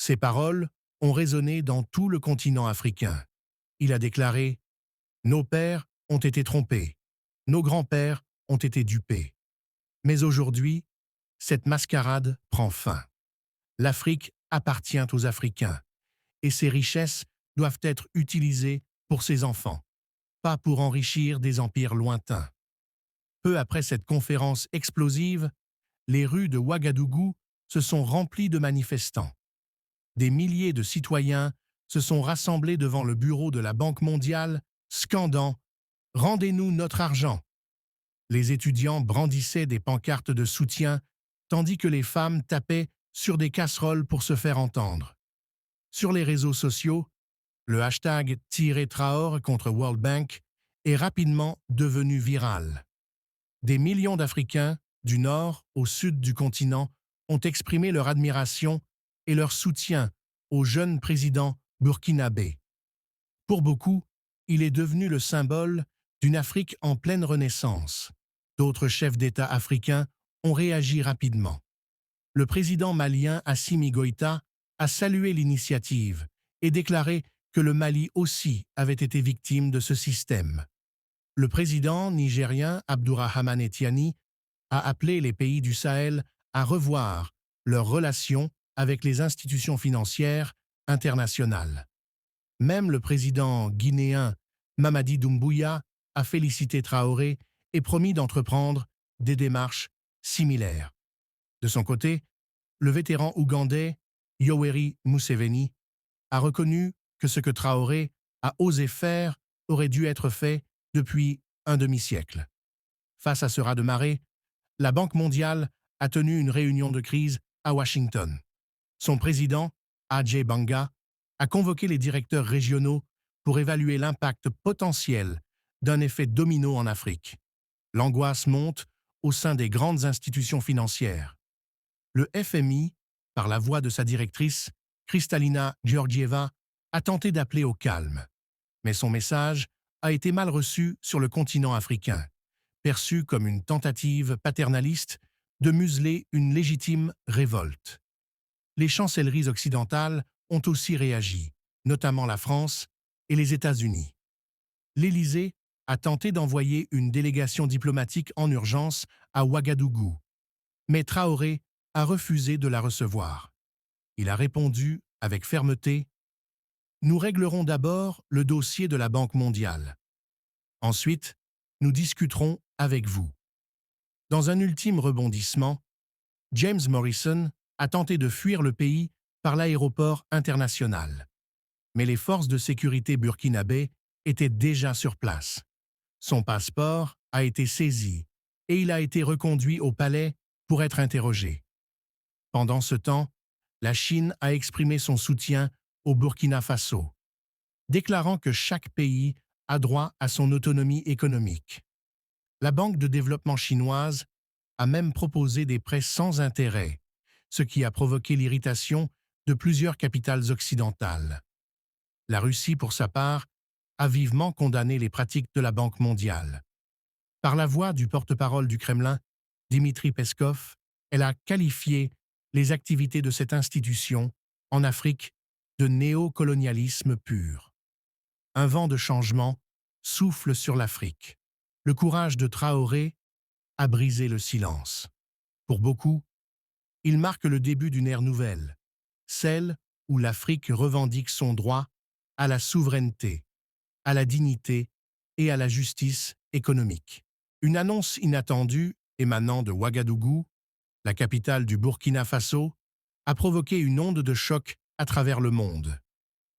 Ces paroles ont résonné dans tout le continent africain. Il a déclaré « Nos pères ont été trompés, nos grands-pères ont été dupés. Mais aujourd'hui, cette mascarade prend fin. L'Afrique appartient aux Africains et ses richesses doivent être utilisées pour ses enfants, pas pour enrichir des empires lointains. » Peu après cette conférence explosive, les rues de Ouagadougou se sont remplies de manifestants. Des milliers de citoyens se sont rassemblés devant le bureau de la Banque mondiale, scandant « Rendez-nous notre argent !» Les étudiants brandissaient des pancartes de soutien, tandis que les femmes tapaient sur des casseroles pour se faire entendre. Sur les réseaux sociaux, le hashtag #Traor contre World Bank est rapidement devenu viral. Des millions d'Africains, du nord au sud du continent, ont exprimé leur admiration et leur soutien au jeune président burkinabé. Pour beaucoup, il est devenu le symbole d'une Afrique en pleine renaissance. D'autres chefs d'État africains ont réagi rapidement. Le président malien Assimi Goïta a salué l'initiative et déclaré que le Mali aussi avait été victime de ce système. Le président nigérien Abdourahmane Tiani a appelé les pays du Sahel à revoir leurs relations avec les institutions financières internationales. Même le président guinéen Mamadi Doumbouya a félicité Traoré et promis d'entreprendre des démarches similaires. De son côté, le vétéran ougandais Yoweri Museveni a reconnu que ce que Traoré a osé faire aurait dû être fait depuis un demi-siècle. Face à ce raz-de-marée, la Banque mondiale a tenu une réunion de crise à Washington. Son président, Ajay Banga, a convoqué les directeurs régionaux pour évaluer l'impact potentiel d'un effet domino en Afrique. L'angoisse monte au sein des grandes institutions financières. Le FMI, par la voix de sa directrice, Kristalina Georgieva, a tenté d'appeler au calme. Mais son message a été mal reçu sur le continent africain, perçu comme une tentative paternaliste de museler une légitime révolte. Les chancelleries occidentales ont aussi réagi, notamment la France et les États-Unis. L'Élysée a tenté d'envoyer une délégation diplomatique en urgence à Ouagadougou, mais Traoré a refusé de la recevoir. Il a répondu avec fermeté « Nous réglerons d'abord le dossier de la Banque mondiale. Ensuite, nous discuterons avec vous. » Dans un ultime rebondissement, James Morrison a tenté de fuir le pays par l'aéroport international. Mais les forces de sécurité burkinabées étaient déjà sur place. Son passeport a été saisi et il a été reconduit au palais pour être interrogé. Pendant ce temps, la Chine a exprimé son soutien au Burkina Faso, déclarant que chaque pays a droit à son autonomie économique. La Banque de développement chinoise a même proposé des prêts sans intérêt, ce qui a provoqué l'irritation de plusieurs capitales occidentales. La Russie, pour sa part, a vivement condamné les pratiques de la Banque mondiale. Par la voix du porte-parole du Kremlin, Dmitri Peskov, elle a qualifié les activités de cette institution en Afrique de néocolonialisme pur. Un vent de changement souffle sur l'Afrique. Le courage de Traoré a brisé le silence. Pour beaucoup, il marque le début d'une ère nouvelle, celle où l'Afrique revendique son droit à la souveraineté, à la dignité et à la justice économique. Une annonce inattendue émanant de Ouagadougou, la capitale du Burkina Faso, a provoqué une onde de choc à travers le monde.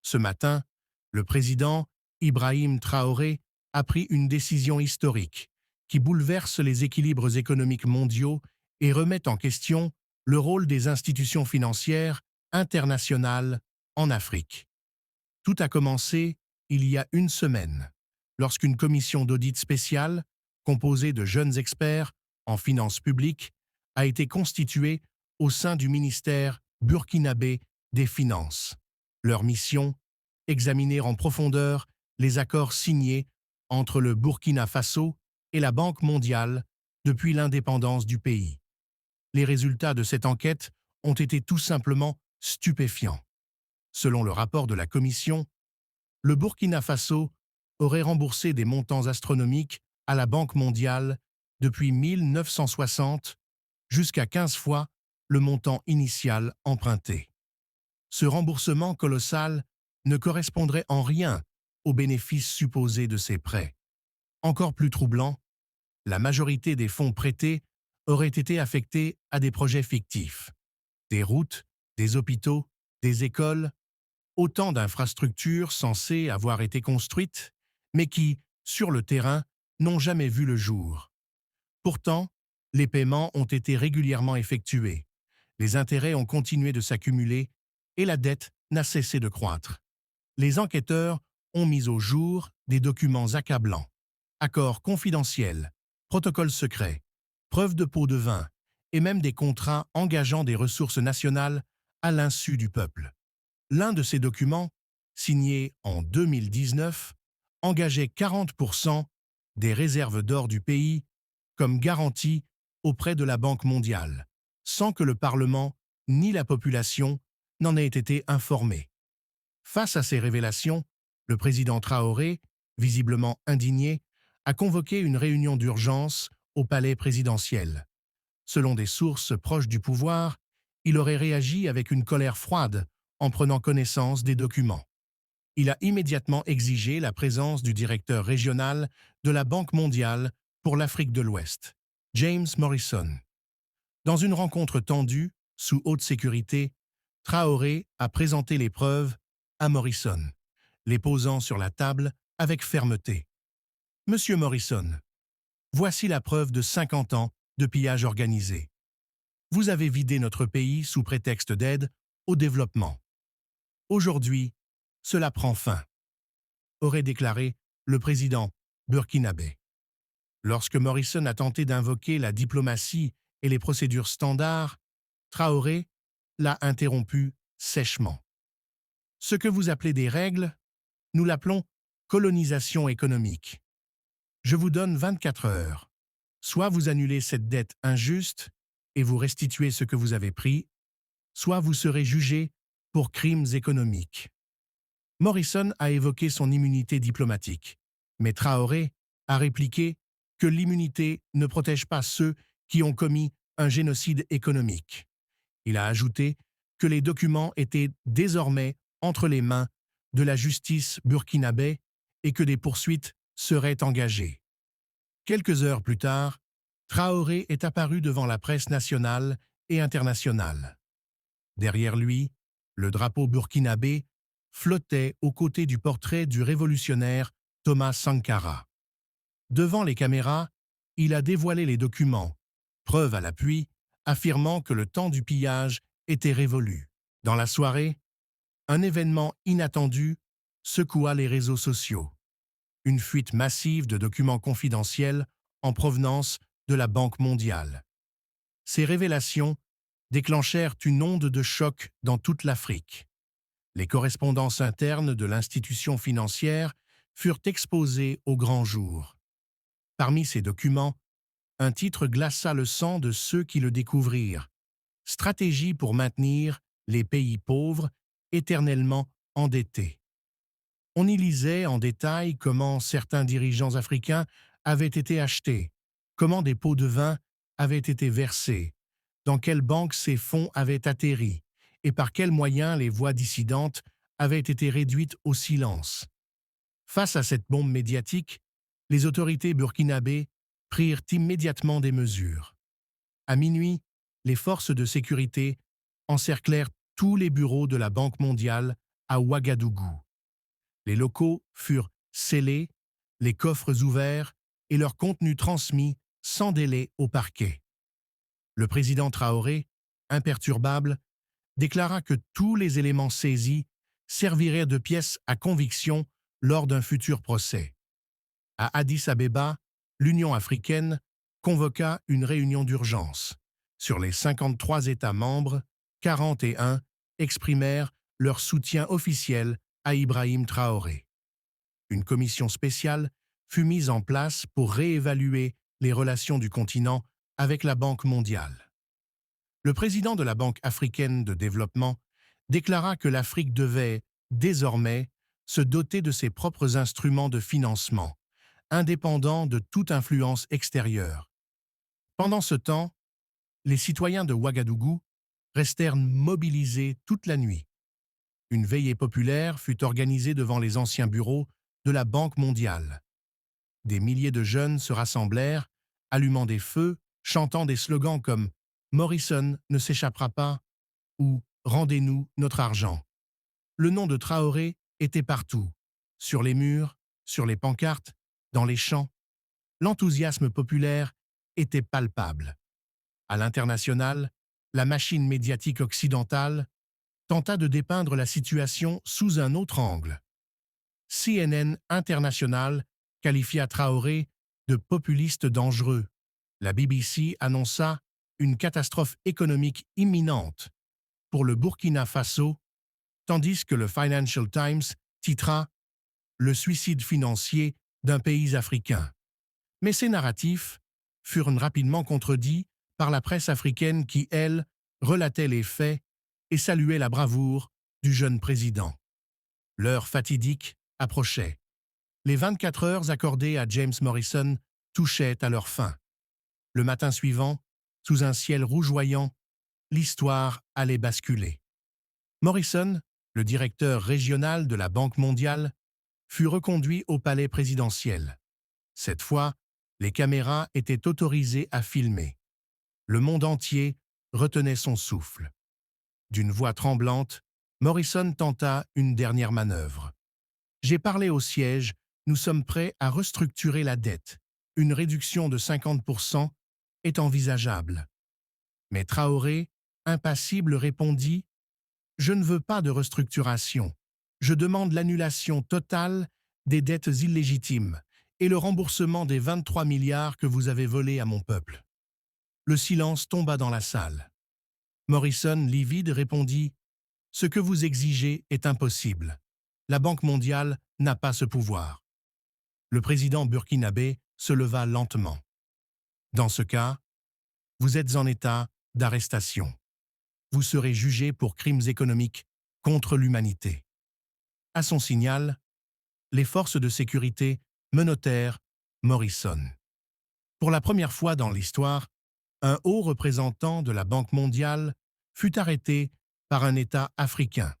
Ce matin, le président Ibrahim Traoré a pris une décision historique qui bouleverse les équilibres économiques mondiaux et remet en question le rôle des institutions financières internationales en Afrique. Tout a commencé il y a une semaine, lorsqu'une commission d'audit spéciale, composée de jeunes experts en finances publiques, a été constituée au sein du ministère burkinabé des Finances. Leur mission, examiner en profondeur les accords signés entre le Burkina Faso et la Banque mondiale depuis l'indépendance du pays. Les résultats de cette enquête ont été tout simplement stupéfiants. Selon le rapport de la Commission, le Burkina Faso aurait remboursé des montants astronomiques à la Banque mondiale depuis 1960 jusqu'à 15 fois le montant initial emprunté. Ce remboursement colossal ne correspondrait en rien aux bénéfices supposés de ces prêts. Encore plus troublant, la majorité des fonds prêtés auraient été affectés à des projets fictifs. Des routes, des hôpitaux, des écoles, autant d'infrastructures censées avoir été construites, mais qui, sur le terrain, n'ont jamais vu le jour. Pourtant, les paiements ont été régulièrement effectués, les intérêts ont continué de s'accumuler et la dette n'a cessé de croître. Les enquêteurs ont mis au jour des documents accablants, accords confidentiels, protocoles secrets, preuves de pots de vin et même des contrats engageant des ressources nationales à l'insu du peuple. L'un de ces documents, signé en 2019, engageait 40% des réserves d'or du pays comme garantie auprès de la Banque mondiale, sans que le Parlement ni la population n'en aient été informés. Face à ces révélations, le président Traoré, visiblement indigné, a convoqué une réunion d'urgence au palais présidentiel. Selon des sources proches du pouvoir, il aurait réagi avec une colère froide en prenant connaissance des documents. Il a immédiatement exigé la présence du directeur régional de la Banque mondiale pour l'Afrique de l'Ouest, James Morrison. Dans une rencontre tendue, sous haute sécurité, Traoré a présenté les preuves à Morrison, les posant sur la table avec fermeté. « Monsieur Morrison, voici la preuve de 50 ans de pillage organisé. Vous avez vidé notre pays sous prétexte d'aide au développement. Aujourd'hui, cela prend fin », aurait déclaré le président burkinabé. Lorsque Morrison a tenté d'invoquer la diplomatie et les procédures standards, Traoré l'a interrompu sèchement. « Ce que vous appelez des règles, nous l'appelons colonisation économique. Je vous donne 24 heures. Soit vous annulez cette dette injuste et vous restituez ce que vous avez pris, soit vous serez jugé pour crimes économiques. » Morrison a évoqué son immunité diplomatique, mais Traoré a répliqué que l'immunité ne protège pas ceux qui ont commis un génocide économique. Il a ajouté que les documents étaient désormais entre les mains de la justice burkinabé et que des poursuites seraient engagées. Quelques heures plus tard, Traoré est apparu devant la presse nationale et internationale. Derrière lui, le drapeau burkinabé flottait aux côtés du portrait du révolutionnaire Thomas Sankara. Devant les caméras, il a dévoilé les documents, preuve à l'appui, affirmant que le temps du pillage était révolu. Dans la soirée, un événement inattendu secoua les réseaux sociaux. Une fuite massive de documents confidentiels en provenance de la Banque mondiale. Ces révélations déclenchèrent une onde de choc dans toute l'Afrique. Les correspondances internes de l'institution financière furent exposées au grand jour. Parmi ces documents, un titre glaça le sang de ceux qui le découvrirent. « Stratégie pour maintenir les pays pauvres éternellement endettés ». On y lisait en détail comment certains dirigeants africains avaient été achetés, comment des pots de vin avaient été versés, dans quelle banque ces fonds avaient atterri et par quels moyens les voix dissidentes avaient été réduites au silence. Face à cette bombe médiatique, les autorités burkinabées prirent immédiatement des mesures. À minuit, les forces de sécurité encerclèrent tous les bureaux de la Banque mondiale à Ouagadougou. Les locaux furent scellés, les coffres ouverts et leur contenu transmis sans délai au parquet. Le président Traoré, imperturbable, déclara que tous les éléments saisis serviraient de pièces à conviction lors d'un futur procès. À Addis Abeba, l'Union africaine convoqua une réunion d'urgence. Sur les 53 États membres, 41 exprimèrent leur soutien officiel à Ibrahim Traoré. Une commission spéciale fut mise en place pour réévaluer les relations du continent avec la Banque mondiale. Le président de la Banque africaine de développement déclara que l'Afrique devait, désormais, se doter de ses propres instruments de financement, indépendants de toute influence extérieure. Pendant ce temps, les citoyens de Ouagadougou restèrent mobilisés toute la nuit. Une veillée populaire fut organisée devant les anciens bureaux de la Banque mondiale. Des milliers de jeunes se rassemblèrent, allumant des feux, chantant des slogans comme « Morrison ne s'échappera pas » ou « Rendez-nous notre argent ». Le nom de Traoré était partout, sur les murs, sur les pancartes, dans les champs. L'enthousiasme populaire était palpable. À l'international, la machine médiatique occidentale tenta de dépeindre la situation sous un autre angle. CNN International qualifia Traoré de populiste dangereux. La BBC annonça une catastrophe économique imminente pour le Burkina Faso, tandis que le Financial Times titra « Le suicide financier d'un pays africain ». Mais ces narratifs furent rapidement contredits par la presse africaine qui, elle, relatait les faits et saluait la bravoure du jeune président. L'heure fatidique approchait. Les 24 heures accordées à James Morrison touchaient à leur fin. Le matin suivant, sous un ciel rougeoyant, l'histoire allait basculer. Morrison, le directeur régional de la Banque mondiale, fut reconduit au palais présidentiel. Cette fois, les caméras étaient autorisées à filmer. Le monde entier retenait son souffle. D'une voix tremblante, Morrison tenta une dernière manœuvre. « J'ai parlé au siège, nous sommes prêts à restructurer la dette. Une réduction de 50% est envisageable. » Mais Traoré, impassible, répondit « Je ne veux pas de restructuration. Je demande l'annulation totale des dettes illégitimes et le remboursement des 23 milliards que vous avez volés à mon peuple. » Le silence tomba dans la salle. Morrison, livide, répondit « Ce que vous exigez est impossible. La Banque mondiale n'a pas ce pouvoir. » Le président burkinabé se leva lentement. « Dans ce cas, vous êtes en état d'arrestation. Vous serez jugé pour crimes économiques contre l'humanité. » À son signal, les forces de sécurité menottèrent Morrison. Pour la première fois dans l'histoire, un haut représentant de la Banque mondiale fut arrêté par un État africain.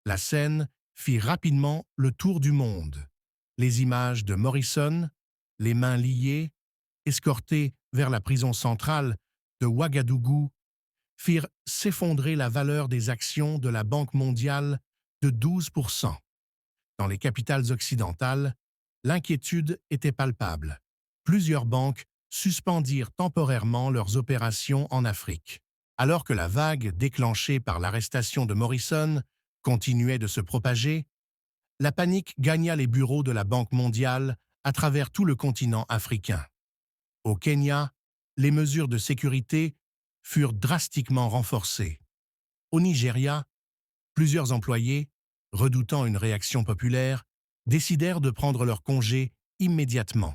La scène fit rapidement le tour du monde. Les images de Morrison, les mains liées, escorté vers la prison centrale de Ouagadougou, firent s'effondrer la valeur des actions de la Banque mondiale de 12%. Dans les capitales occidentales, l'inquiétude était palpable. Plusieurs banques suspendirent temporairement leurs opérations en Afrique. Alors que la vague déclenchée par l'arrestation de Morrison continuait de se propager, la panique gagna les bureaux de la Banque mondiale à travers tout le continent africain. Au Kenya, les mesures de sécurité furent drastiquement renforcées. Au Nigeria, plusieurs employés, redoutant une réaction populaire, décidèrent de prendre leur congé immédiatement.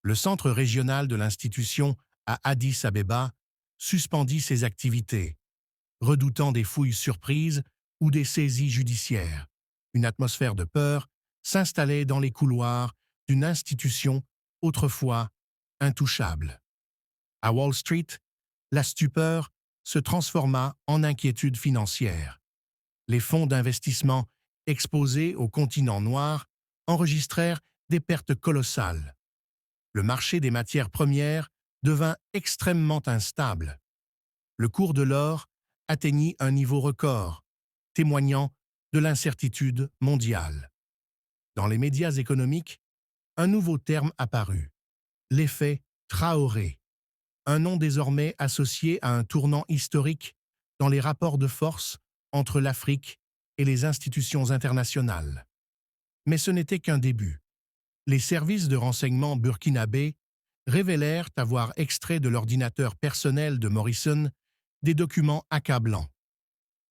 Le centre régional de l'institution à Addis Abeba suspendit ses activités, redoutant des fouilles surprises ou des saisies judiciaires. Une atmosphère de peur s'installait dans les couloirs d'une institution autrefois intouchable. À Wall Street, la stupeur se transforma en inquiétude financière. Les fonds d'investissement exposés au continent noir enregistrèrent des pertes colossales. Le marché des matières premières devint extrêmement instable. Le cours de l'or atteignit un niveau record, témoignant de l'incertitude mondiale. Dans les médias économiques, un nouveau terme apparut, l'effet Traoré, un nom désormais associé à un tournant historique dans les rapports de force entre l'Afrique et les institutions internationales. Mais ce n'était qu'un début. Les services de renseignement burkinabés révélèrent avoir extrait de l'ordinateur personnel de Morrison des documents accablants.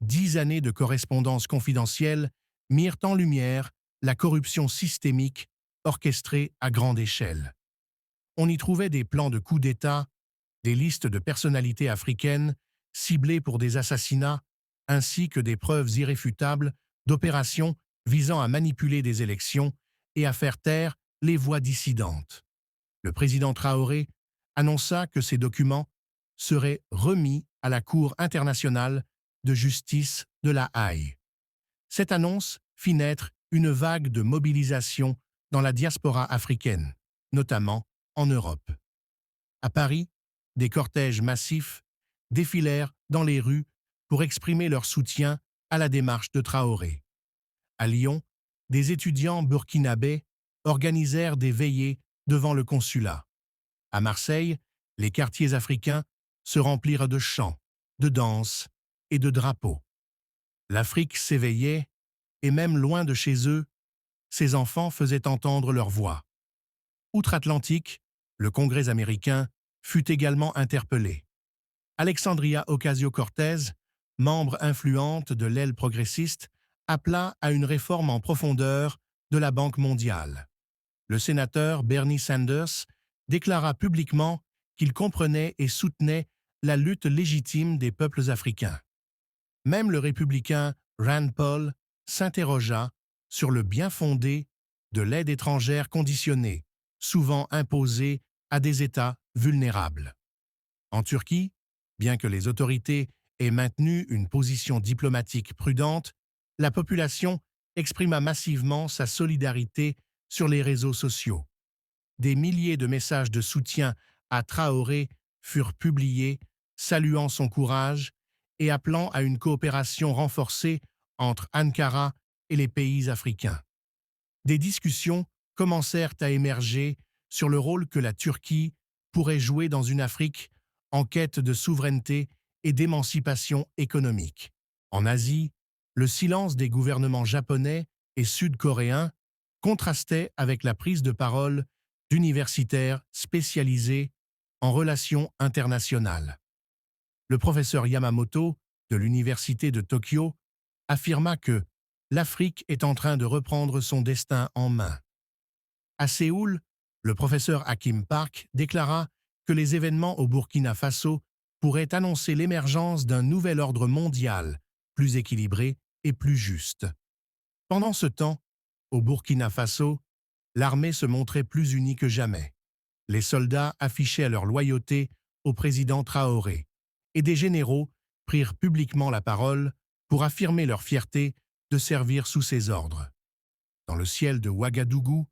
10 années de correspondance confidentielle mirent en lumière la corruption systémique orchestrée à grande échelle. On y trouvait des plans de coups d'État, des listes de personnalités africaines ciblées pour des assassinats ainsi que des preuves irréfutables d'opérations visant à manipuler des élections et à faire taire les voix dissidentes. Le président Traoré annonça que ces documents seraient remis à la Cour internationale de justice de La Haye. Cette annonce fit naître une vague de mobilisation dans la diaspora africaine, notamment en Europe. À Paris, des cortèges massifs défilèrent dans les rues pour exprimer leur soutien à la démarche de Traoré. À Lyon, des étudiants burkinabés organisèrent des veillées devant le consulat. À Marseille, les quartiers africains se remplirent de chants, de danses et de drapeaux. L'Afrique s'éveillait, et même loin de chez eux, ses enfants faisaient entendre leur voix. Outre-Atlantique, le Congrès américain fut également interpellé. Alexandria Ocasio-Cortez, membre influente de l'aile progressiste, appela à une réforme en profondeur de la Banque mondiale. Le sénateur Bernie Sanders déclara publiquement qu'il comprenait et soutenait la lutte légitime des peuples africains. Même le républicain Rand Paul s'interrogea sur le bien-fondé de l'aide étrangère conditionnée, souvent imposée à des États vulnérables. En Turquie, bien que les autorités aient maintenu une position diplomatique prudente, la population exprima massivement sa solidarité sur les réseaux sociaux. Des milliers de messages de soutien à Traoré furent publiés, saluant son courage et appelant à une coopération renforcée entre Ankara et les pays africains. Des discussions commencèrent à émerger sur le rôle que la Turquie pourrait jouer dans une Afrique en quête de souveraineté et d'émancipation économique. En Asie, le silence des gouvernements japonais et sud-coréens contrastait avec la prise de parole d'universitaires spécialisés en relations internationales. Le professeur Yamamoto, de l'Université de Tokyo, affirma que l'Afrique est en train de reprendre son destin en main. À Séoul, le professeur Hakim Park déclara que les événements au Burkina Faso pourraient annoncer l'émergence d'un nouvel ordre mondial, plus équilibré et plus juste. Pendant ce temps, au Burkina Faso, l'armée se montrait plus unie que jamais. Les soldats affichaient leur loyauté au président Traoré, et des généraux prirent publiquement la parole pour affirmer leur fierté de servir sous ses ordres. Dans le ciel de Ouagadougou,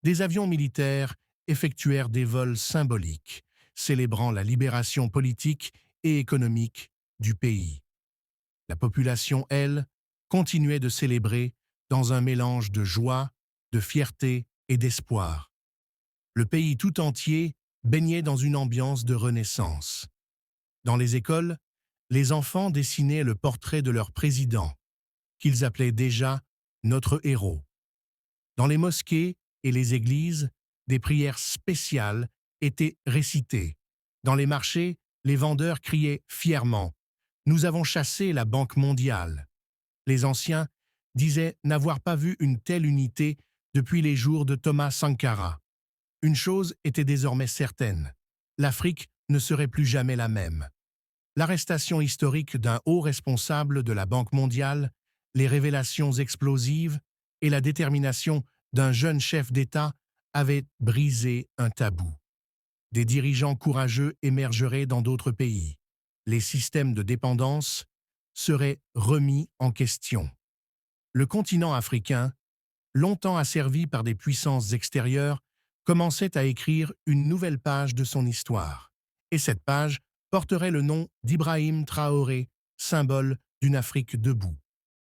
des avions militaires effectuèrent des vols symboliques, célébrant la libération politique et économique du pays. La population, elle, continuait de célébrer dans un mélange de joie, de fierté et d'espoir. Le pays tout entier baignait dans une ambiance de renaissance. Dans les écoles, les enfants dessinaient le portrait de leur président, qu'ils appelaient déjà « notre héros ». Dans les mosquées et les églises, des prières spéciales étaient récitées. Dans les marchés, les vendeurs criaient fièrement « Nous avons chassé la Banque mondiale ». Les anciens disaient n'avoir pas vu une telle unité depuis les jours de Thomas Sankara. Une chose était désormais certaine, l'Afrique ne serait plus jamais la même. L'arrestation historique d'un haut responsable de la Banque mondiale, les révélations explosives et la détermination d'un jeune chef d'État avaient brisé un tabou. Des dirigeants courageux émergeraient dans d'autres pays. Les systèmes de dépendance seraient remis en question. Le continent africain, longtemps asservi par des puissances extérieures, commençait à écrire une nouvelle page de son histoire. Et cette page porterait le nom d'Ibrahim Traoré, symbole d'une Afrique debout.